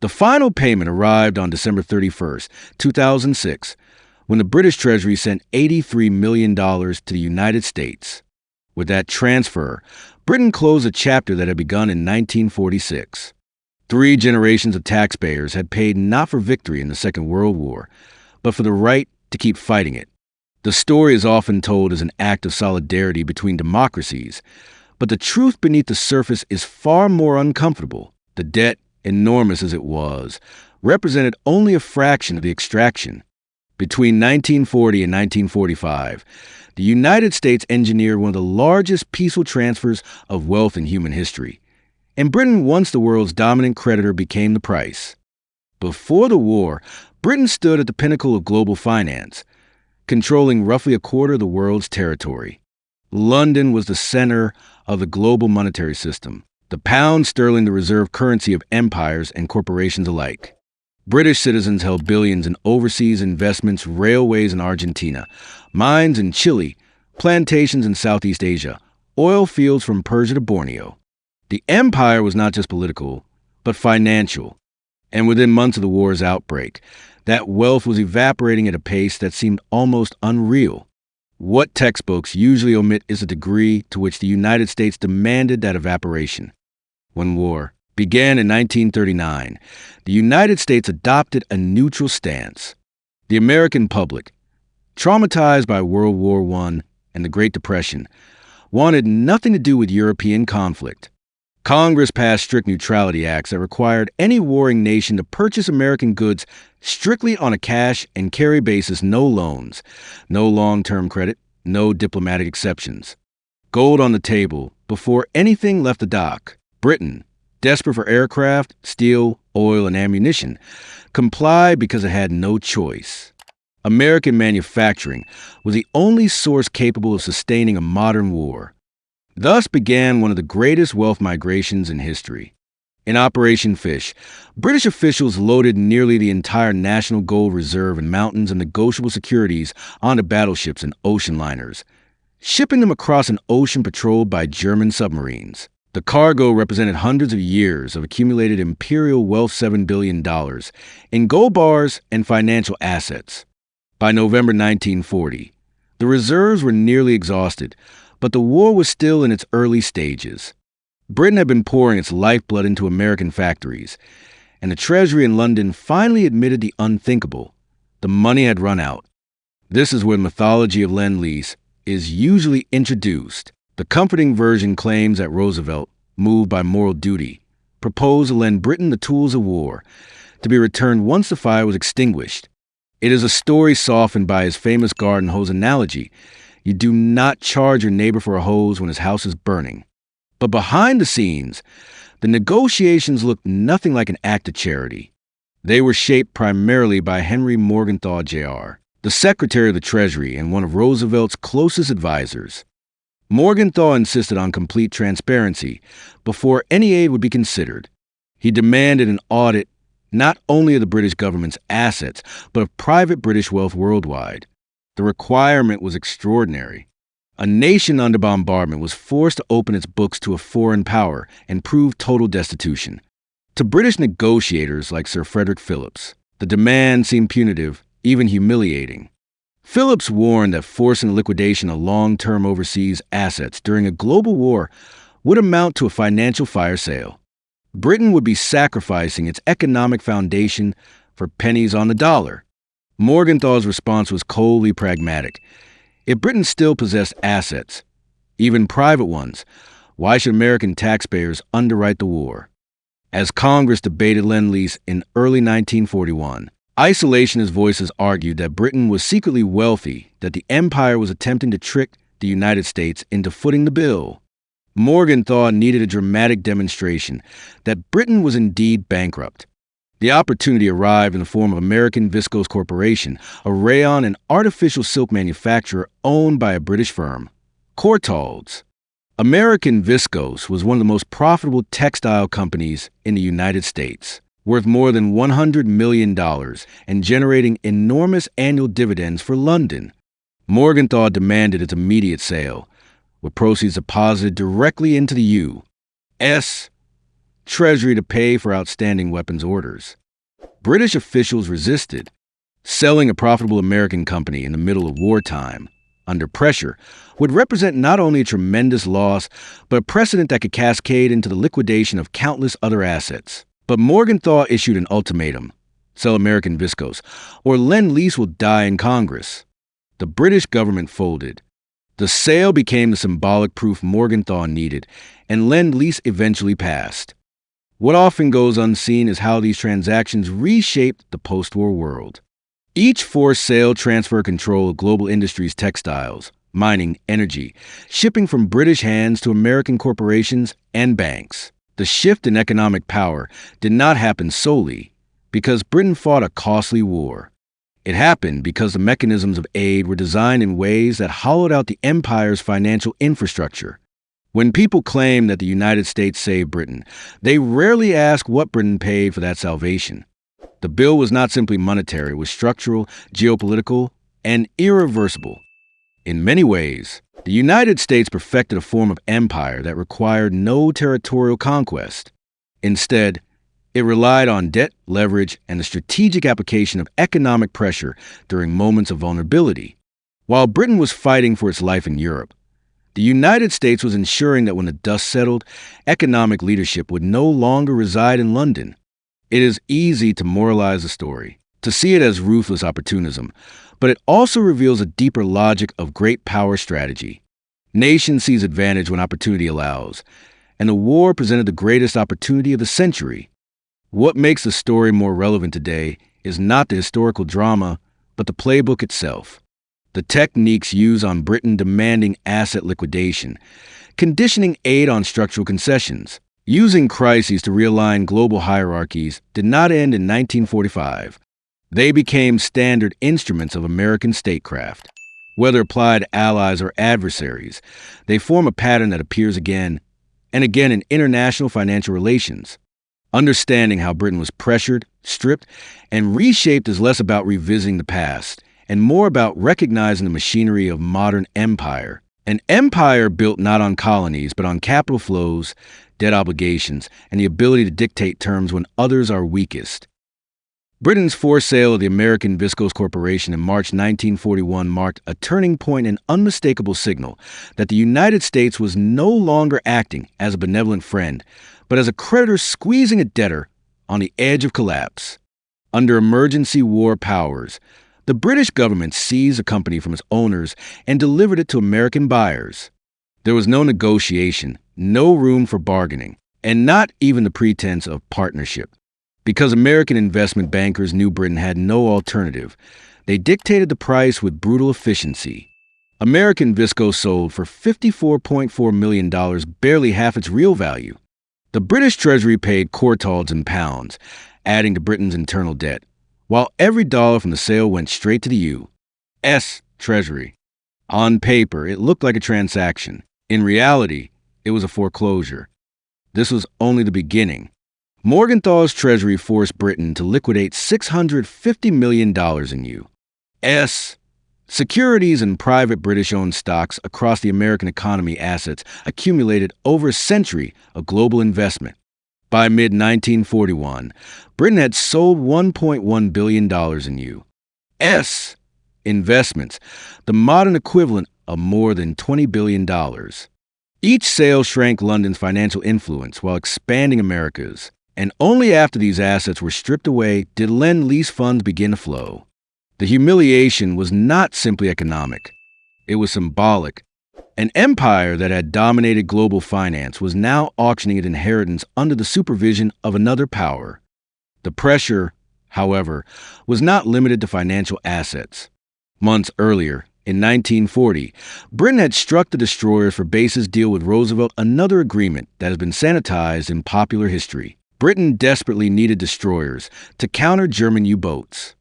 The final payment arrived on December 31st, 2006, when the British Treasury sent $83 million to the United States. With that transfer, Britain closed a chapter that had begun in 1946. 3 generations of taxpayers had paid not for victory in the Second World War, but for the right to keep fighting it. The story is often told as an act of solidarity between democracies, but the truth beneath the surface is far more uncomfortable. The debt, enormous as it was, represented only a fraction of the extraction. Between 1940 and 1945, the United States engineered one of the largest peaceful transfers of wealth in human history, and Britain, once the world's dominant creditor, became the price. Before the war, Britain stood at the pinnacle of global finance, controlling roughly a quarter of the world's territory. London was the center of the global monetary system, the pound sterling the reserve currency of empires and corporations alike. British citizens held billions in overseas investments, railways in Argentina, mines in Chile, plantations in Southeast Asia, oil fields from Persia to Borneo. The empire was not just political, but financial. And within months of the war's outbreak, that wealth was evaporating at a pace that seemed almost unreal. What textbooks usually omit is the degree to which the United States demanded that evaporation. When war began in 1939, the United States adopted a neutral stance. The American public, traumatized by World War I and the Great Depression, wanted nothing to do with European conflict. Congress passed strict neutrality acts that required any warring nation to purchase American goods strictly on a cash and carry basis, no loans, no long-term credit, no diplomatic exceptions. Gold on the table before anything left the dock. Britain, desperate for aircraft, steel, oil, and ammunition, complied because it had no choice. American manufacturing was the only source capable of sustaining a modern war. Thus began one of the greatest wealth migrations in history. In Operation Fish, British officials loaded nearly the entire national gold reserve in mountains and negotiable securities onto battleships and ocean liners, shipping them across an ocean patrolled by German submarines. The cargo represented hundreds of years of accumulated imperial wealth, $7 billion, in gold bars and financial assets. By November 1940, the reserves were nearly exhausted, but the war was still in its early stages. Britain had been pouring its lifeblood into American factories, and the Treasury in London finally admitted the unthinkable. The money had run out. This is where the mythology of Lend-Lease is usually introduced. The comforting version claims that Roosevelt, moved by moral duty, proposed to lend Britain the tools of war, to be returned once the fire was extinguished. It is a story softened by his famous garden hose analogy. You do not charge your neighbor for a hose when his house is burning. But behind the scenes, the negotiations looked nothing like an act of charity. They were shaped primarily by Henry Morgenthau, Jr., the Secretary of the Treasury and one of Roosevelt's closest advisors. Morgenthau insisted on complete transparency before any aid would be considered. He demanded an audit not only of the British government's assets, but of private British wealth worldwide. The requirement was extraordinary. A nation under bombardment was forced to open its books to a foreign power and prove total destitution. To British negotiators like Sir Frederick Phillips, the demand seemed punitive, even humiliating. Phillips warned that forcing liquidation of long-term overseas assets during a global war would amount to a financial fire sale. Britain would be sacrificing its economic foundation for pennies on the dollar. Morgenthau's response was coldly pragmatic. If Britain still possessed assets, even private ones, why should American taxpayers underwrite the war? As Congress debated Lend-Lease in early 1941, isolationist voices argued that Britain was secretly wealthy, that the empire was attempting to trick the United States into footing the bill. Morgenthau needed a dramatic demonstration that Britain was indeed bankrupt. The opportunity arrived in the form of American Viscose Corporation, a rayon and artificial silk manufacturer owned by a British firm, Courtaulds. American Viscose was one of the most profitable textile companies in the United States, worth more than $100 million and generating enormous annual dividends for London. Morgenthau demanded its immediate sale, with proceeds deposited directly into the U.S. Treasury to pay for outstanding weapons orders. British officials resisted. Selling a profitable American company in the middle of wartime, under pressure, would represent not only a tremendous loss, but a precedent that could cascade into the liquidation of countless other assets. But Morgenthau issued an ultimatum: sell American viscose, or Lend-Lease will die in Congress. The British government folded. The sale became the symbolic proof Morgenthau needed, and Lend-Lease eventually passed. What often goes unseen is how these transactions reshaped the post-war world. Each forced sale transferred control of global industries, textiles, mining, energy, shipping from British hands to American corporations and banks. The shift in economic power did not happen solely because Britain fought a costly war. It happened because the mechanisms of aid were designed in ways that hollowed out the empire's financial infrastructure. When people claim that the United States saved Britain, they rarely ask what Britain paid for that salvation. The bill was not simply monetary, it was structural, geopolitical, and irreversible. In many ways, the United States perfected a form of empire that required no territorial conquest. Instead, it relied on debt, leverage, and the strategic application of economic pressure during moments of vulnerability. While Britain was fighting for its life in Europe, the United States was ensuring that when the dust settled, economic leadership would no longer reside in London. It is easy to moralize the story, to see it as ruthless opportunism, but it also reveals a deeper logic of great power strategy. Nation sees advantage when opportunity allows, and the war presented the greatest opportunity of the century. What makes the story more relevant today is not the historical drama, but the playbook itself. The techniques used on Britain demanding asset liquidation, conditioning aid on structural concessions, using crises to realign global hierarchies did not end in 1945. They became standard instruments of American statecraft. Whether applied to allies or adversaries, they form a pattern that appears again and again in international financial relations. Understanding how Britain was pressured, stripped, and reshaped is less about revisiting the past and more about recognizing the machinery of modern empire. An empire built not on colonies, but on capital flows, debt obligations, and the ability to dictate terms when others are weakest. Britain's forced sale of the American Viscose Corporation in March 1941 marked a turning point and unmistakable signal that the United States was no longer acting as a benevolent friend, but as a creditor squeezing a debtor on the edge of collapse. Under emergency war powers, the British government seized the company from its owners and delivered it to American buyers. There was no negotiation, no room for bargaining, and not even the pretense of partnership. Because American investment bankers knew Britain had no alternative, they dictated the price with brutal efficiency. American Viscose sold for $54.4 million, barely half its real value. The British Treasury paid quartals in pounds, adding to Britain's internal debt, while every dollar from the sale went straight to the U.S. Treasury. On paper, it looked like a transaction. In reality, it was a foreclosure. This was only the beginning. Morgenthau's Treasury forced Britain to liquidate $650 million in U.S. securities and private British-owned stocks across the American economy. Assets accumulated over a century of global investment. By mid-1941, Britain had sold $1.1 billion in U.S. investments, the modern equivalent of more than $20 billion. Each sale shrank London's financial influence while expanding America's, and only after these assets were stripped away did Lend-Lease funds begin to flow. The humiliation was not simply economic. It was symbolic. An empire that had dominated global finance was now auctioning its inheritance under the supervision of another power. The pressure, however, was not limited to financial assets. Months earlier, in 1940, Britain had struck the destroyers for Base's deal with Roosevelt, another agreement that has been sanitized in popular history. Britain desperately needed destroyers to counter German U-boats.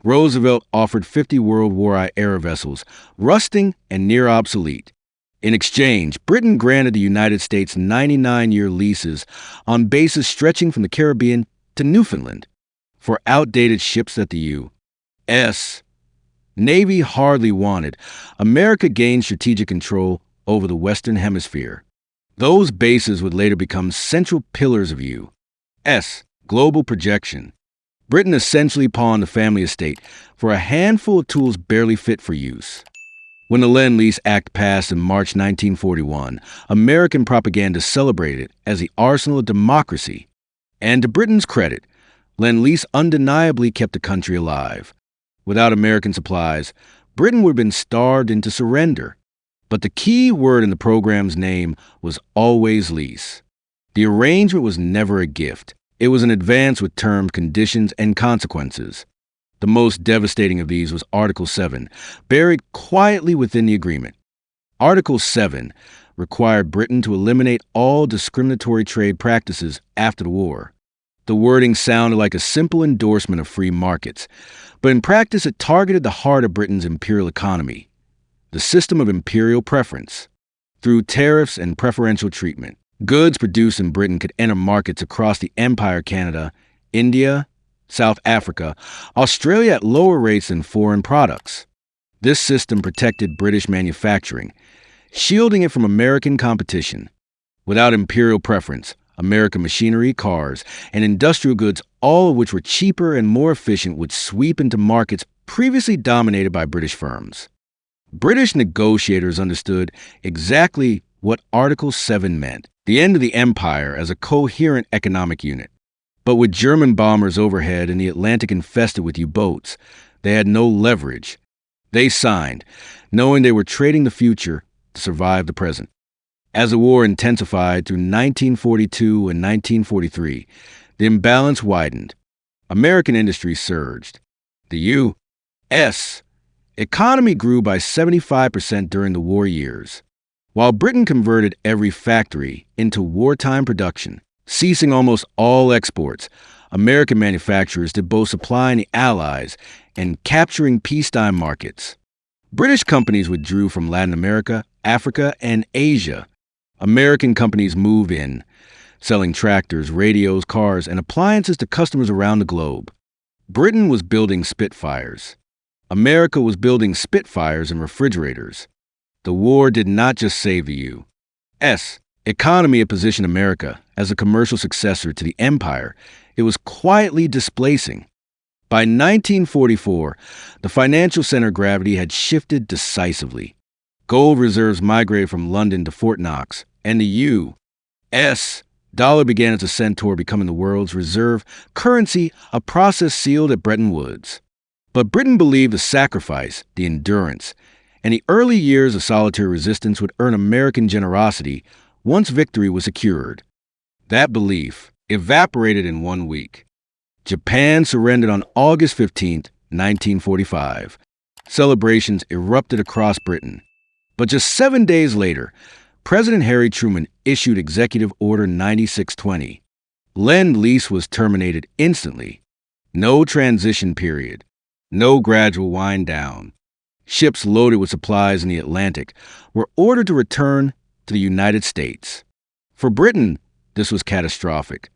Roosevelt offered 50 World War-era vessels, rusting and near obsolete. In exchange, Britain granted the United States 99-year leases on bases stretching from the Caribbean to Newfoundland for outdated ships that the U.S. Navy hardly wanted. America gained strategic control over the Western Hemisphere. Those bases would later become central pillars of U.S. global projection. Britain essentially pawned the family estate for a handful of tools barely fit for use. When the Lend-Lease Act passed in March 1941, American propaganda celebrated it as the arsenal of democracy. And to Britain's credit, Lend-Lease undeniably kept the country alive. Without American supplies, Britain would have been starved into surrender. But the key word in the program's name was always lease. The arrangement was never a gift. It was an advance with terms, conditions, and consequences. The most devastating of these was Article 7, buried quietly within the agreement. Article 7 required Britain to eliminate all discriminatory trade practices after the war. The wording sounded like a simple endorsement of free markets, but in practice it targeted the heart of Britain's imperial economy, the system of imperial preference. Through tariffs and preferential treatment, goods produced in Britain could enter markets across the Empire: Canada, India, South Africa, Australia at lower rates than foreign products. This system protected British manufacturing, shielding it from American competition. Without imperial preference, American machinery, cars, and industrial goods, all of which were cheaper and more efficient, would sweep into markets previously dominated by British firms. British negotiators understood exactly what Article 7 meant: the end of the empire as a coherent economic unit. But with German bombers overhead and the Atlantic infested with U-boats, they had no leverage. They signed, knowing they were trading the future to survive the present. As the war intensified through 1942 and 1943, the imbalance widened. American industry surged. The U.S. economy grew by 75% during the war years, while Britain converted every factory into wartime production. Ceasing almost all exports, American manufacturers did both supplying the Allies and capturing peacetime markets. British companies withdrew from Latin America, Africa, and Asia. American companies moved in, selling tractors, radios, cars, and appliances to customers around the globe. Britain was building Spitfires. America was building Spitfires and refrigerators. The war did not just save the U.S. economy, it positioned America as a commercial successor to the empire it was quietly displacing. By 1944, the financial center of gravity had shifted decisively. Gold reserves migrated from London to Fort Knox, and the U.S. dollar began its ascent toward becoming the world's reserve currency, a process sealed at Bretton Woods. But Britain believed the sacrifice, the endurance, and the early years of solitary resistance would earn American generosity once victory was secured. That belief evaporated in 1 week. Japan surrendered on August 15, 1945. Celebrations erupted across Britain. But just 7 days later, President Harry Truman issued Executive Order 9620. Lend-Lease was terminated instantly. No transition period. No gradual wind down. Ships loaded with supplies in the Atlantic were ordered to return to the United States. For Britain, this was catastrophic.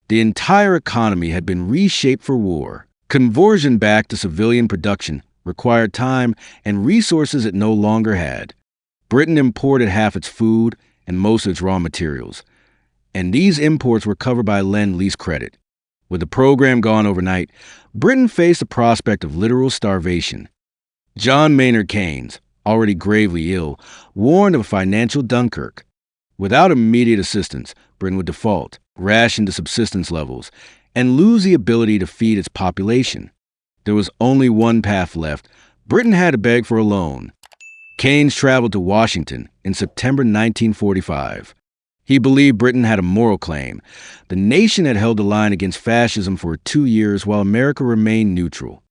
The entire economy had been reshaped for war. Conversion back to civilian production required time and resources it no longer had. Britain imported half its food and most of its raw materials, and these imports were covered by Lend-Lease credit. With the program gone overnight, Britain faced the prospect of literal starvation. John Maynard Keynes, already gravely ill, warned of a financial Dunkirk. Without immediate assistance, Britain would default, ration to subsistence levels, and lose the ability to feed its population. There was only one path left. Britain had to beg for a loan. Keynes traveled to Washington in September 1945. He believed Britain had a moral claim. The nation had held the line against fascism for 2 years while America remained neutral.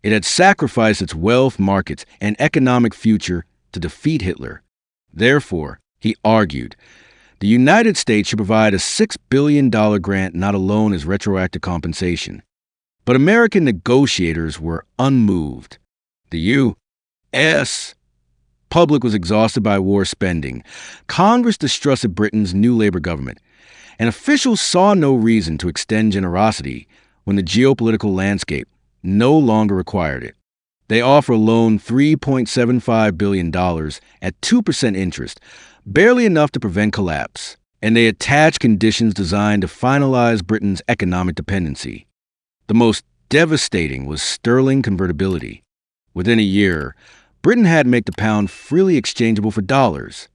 It had sacrificed its wealth, markets, and economic future to defeat Hitler. Therefore, he argued, the United States should provide a $6 billion grant, not a loan, as retroactive compensation. But American negotiators were unmoved. The U.S. public was exhausted by war spending. Congress distrusted Britain's new Labour government, and officials saw no reason to extend generosity when the geopolitical landscape no longer required it. They offer a loan $3.75 billion at 2% interest, barely enough to prevent collapse, and they attached conditions designed to finalize Britain's economic dependency. The most devastating was sterling convertibility. Within a year, Britain had to make the pound freely exchangeable for dollars.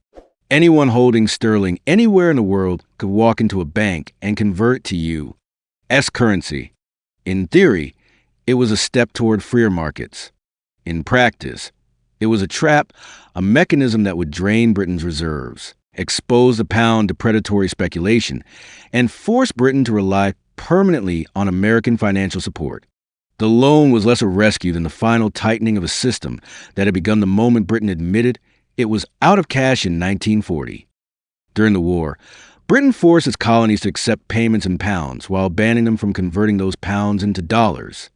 Anyone holding sterling anywhere in the world could walk into a bank and convert it to U.S. currency. In theory, it was a step toward freer markets. In practice, it was a trap, a mechanism that would drain Britain's reserves, expose the pound to predatory speculation, and force Britain to rely permanently on American financial support. The loan was less a rescue than the final tightening of a system that had begun the moment Britain admitted it was out of cash in 1940. During the war, Britain forced its colonies to accept payments in pounds while banning them from converting those pounds into dollars.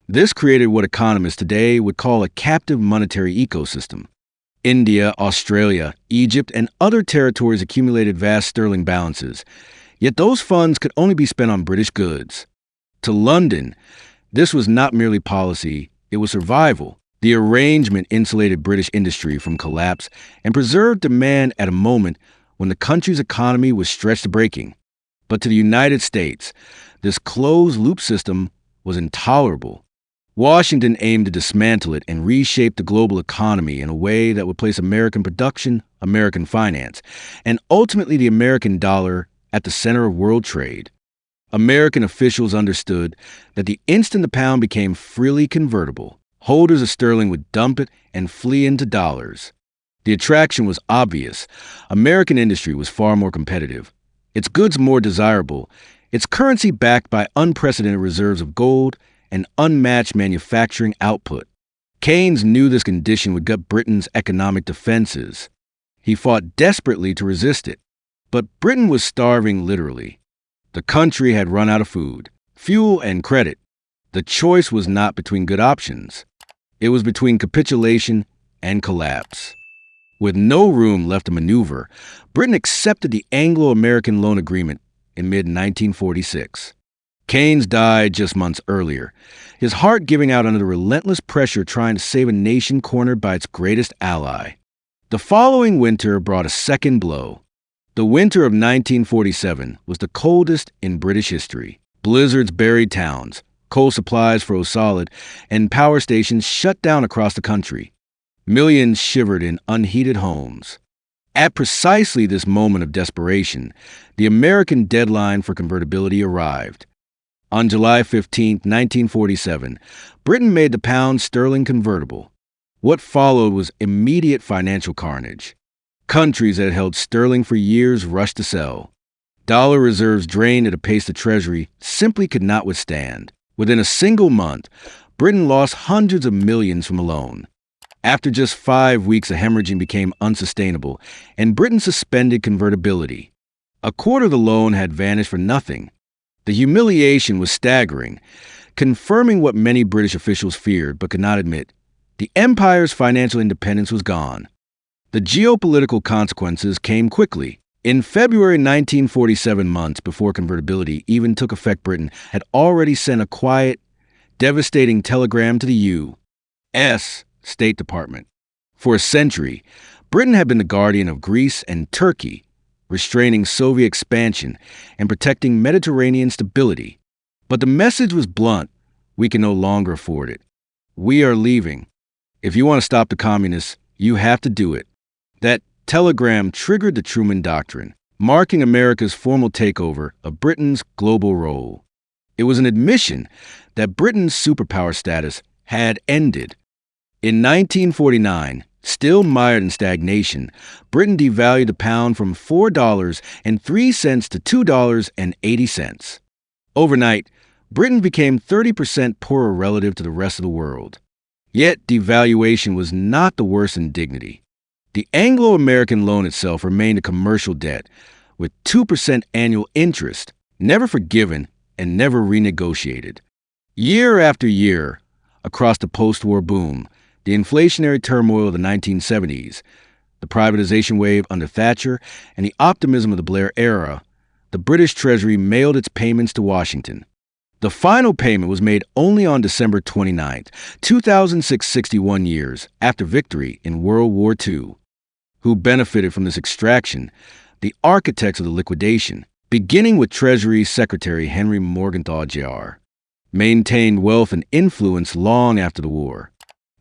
This created what economists today would call a captive monetary ecosystem. India, Australia, Egypt, and other territories accumulated vast sterling balances, yet those funds could only be spent on British goods. To London, this was not merely policy, it was survival. The arrangement insulated British industry from collapse and preserved demand at a moment when the country's economy was stretched to breaking. But to the United States, this closed-loop system was intolerable. Washington aimed to dismantle it and reshape the global economy in a way that would place American production, American finance, and ultimately the American dollar at the center of world trade. American officials understood that the instant the pound became freely convertible, holders of sterling would dump it and flee into dollars. The attraction was obvious. American industry was far more competitive, its goods more desirable, its currency backed by unprecedented reserves of gold and unmatched manufacturing output. Keynes knew this condition would gut Britain's economic defenses. He fought desperately to resist it. But Britain was starving literally. The country had run out of food, fuel, and credit. The choice was not between good options. It was between capitulation and collapse. With no room left to maneuver, Britain accepted the Anglo-American Loan Agreement in mid-1946. Keynes died just months earlier, his heart giving out under the relentless pressure trying to save a nation cornered by its greatest ally. The following winter brought a second blow. The winter of 1947 was the coldest in British history. Blizzards buried towns, coal supplies froze solid, and power stations shut down across the country. Millions shivered in unheated homes. At precisely this moment of desperation, the American deadline for convertibility arrived. On July 15, 1947, Britain made the pound sterling convertible. What followed was immediate financial carnage. Countries that had held sterling for years rushed to sell. Dollar reserves drained at a pace the Treasury simply could not withstand. Within a single month, Britain lost hundreds of millions from a loan. After just 5 weeks, the hemorrhaging became unsustainable, and Britain suspended convertibility. A quarter of the loan had vanished for nothing. The humiliation was staggering, confirming what many British officials feared but could not admit. The empire's financial independence was gone. The geopolitical consequences came quickly. In February 1947, months before convertibility even took effect, Britain had already sent a quiet, devastating telegram to the U.S. State Department. For a century, Britain had been the guardian of Greece and Turkey, restraining Soviet expansion and protecting Mediterranean stability. But the message was blunt. We can no longer afford it. We are leaving. If you want to stop the communists, you have to do it. That telegram triggered the Truman Doctrine, marking America's formal takeover of Britain's global role. It was an admission that Britain's superpower status had ended. In 1949, still mired in stagnation, Britain devalued the pound from $4.03 to $2.80. Overnight, Britain became 30% poorer relative to the rest of the world. Yet devaluation was not the worst indignity. The Anglo-American Loan itself remained a commercial debt, with 2% annual interest, never forgiven and never renegotiated. Year after year, across the post-war boom, the inflationary turmoil of the 1970s, the privatization wave under Thatcher, and the optimism of the Blair era, the British Treasury mailed its payments to Washington. The final payment was made only on December 29, 2006, 61 years after victory in World War II. Who benefited from this extraction? The architects of the liquidation, beginning with Treasury Secretary Henry Morgenthau Jr., maintained wealth and influence long after the war.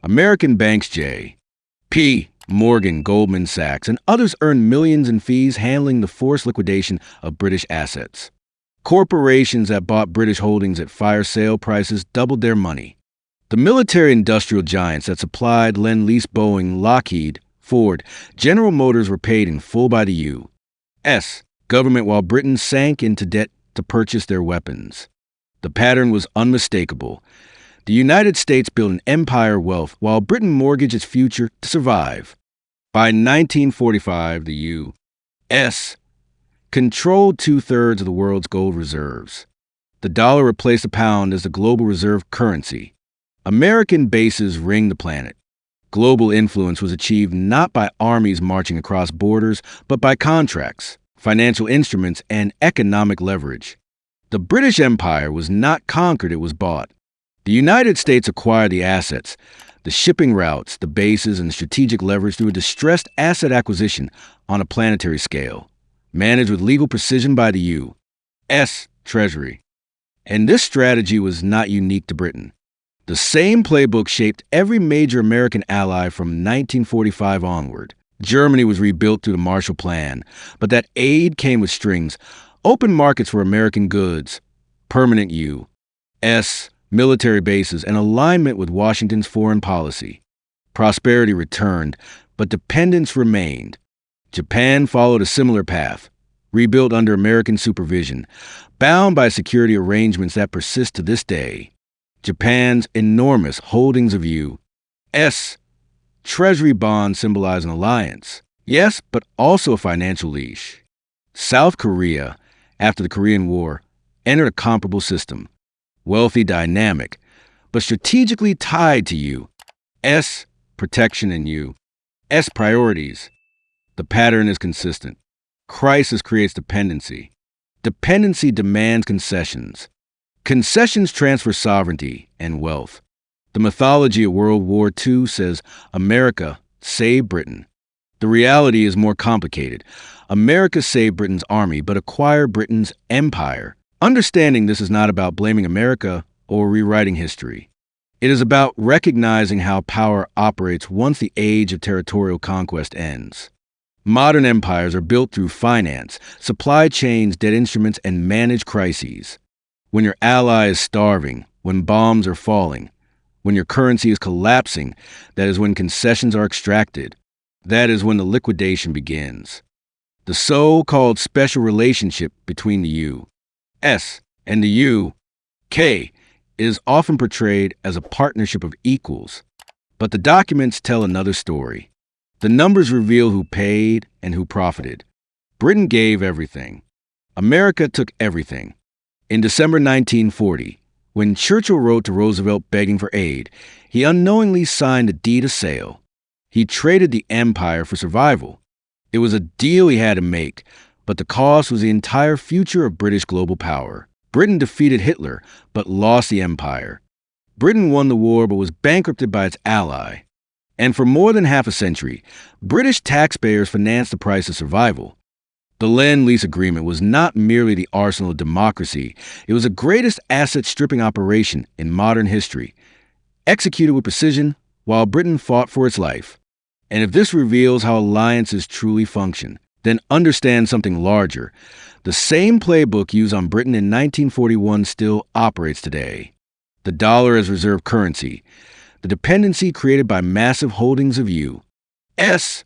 American banks J.P. Morgan, Goldman Sachs, and others earned millions in fees handling the forced liquidation of British assets. Corporations that bought British holdings at fire sale prices doubled their money. The military-industrial giants that supplied Lend-Lease, Boeing, Lockheed, Ford, General Motors were paid in full by the U.S. government while Britain sank into debt to purchase their weapons. The pattern was unmistakable. The United States built an empire wealth while Britain mortgaged its future to survive. By 1945, the U.S. controlled two-thirds of the world's gold reserves. The dollar replaced the pound as the global reserve currency. American bases ringed the planet. Global influence was achieved not by armies marching across borders, but by contracts, financial instruments, and economic leverage. The British Empire was not conquered, it was bought. The United States acquired the assets, the shipping routes, the bases, and strategic leverage through a distressed asset acquisition on a planetary scale, managed with legal precision by the U.S. Treasury. And this strategy was not unique to Britain. The same playbook shaped every major American ally from 1945 onward. Germany was rebuilt through the Marshall Plan, but that aid came with strings: open markets for American goods, permanent U.S. military bases, and alignment with Washington's foreign policy. Prosperity returned, but dependence remained. Japan followed a similar path, rebuilt under American supervision, bound by security arrangements that persist to this day. Japan's enormous holdings of U.S. Treasury bonds symbolize an alliance, yes, but also a financial leash. South Korea, after the Korean War, entered a comparable system, wealthy, dynamic, but strategically tied to U.S. protection and U.S. priorities. The pattern is consistent. Crisis creates dependency. Dependency demands concessions. Concessions transfer sovereignty and wealth. The mythology of World War II says America saved Britain. The reality is more complicated. America saved Britain's army, but acquired Britain's empire. Understanding this is not about blaming America or rewriting history. It is about recognizing how power operates once the age of territorial conquest ends. Modern empires are built through finance, supply chains, debt instruments, and managed crises. When your ally is starving, when bombs are falling, when your currency is collapsing, that is when concessions are extracted. That is when the liquidation begins. The so-called special relationship between the U.S. and the U.K. is often portrayed as a partnership of equals. But the documents tell another story. The numbers reveal who paid and who profited. Britain gave everything. America took everything. In December 1940, when Churchill wrote to Roosevelt begging for aid, he unknowingly signed a deed of sale. He traded the empire for survival. It was a deal he had to make, but the cost was the entire future of British global power. Britain defeated Hitler, but lost the empire. Britain won the war, but was bankrupted by its ally. And for more than half a century, British taxpayers financed the price of survival. The Lend-Lease agreement was not merely the arsenal of democracy, it was the greatest asset-stripping operation in modern history, executed with precision while Britain fought for its life. And if this reveals how alliances truly function, then understand something larger. The same playbook used on Britain in 1941 still operates today. The dollar as reserve currency, the dependency created by massive holdings of U.S.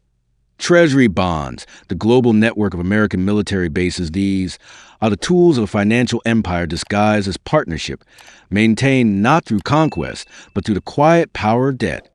Treasury bonds, the global network of American military bases, these are the tools of a financial empire disguised as partnership, maintained not through conquest, but through the quiet power of debt.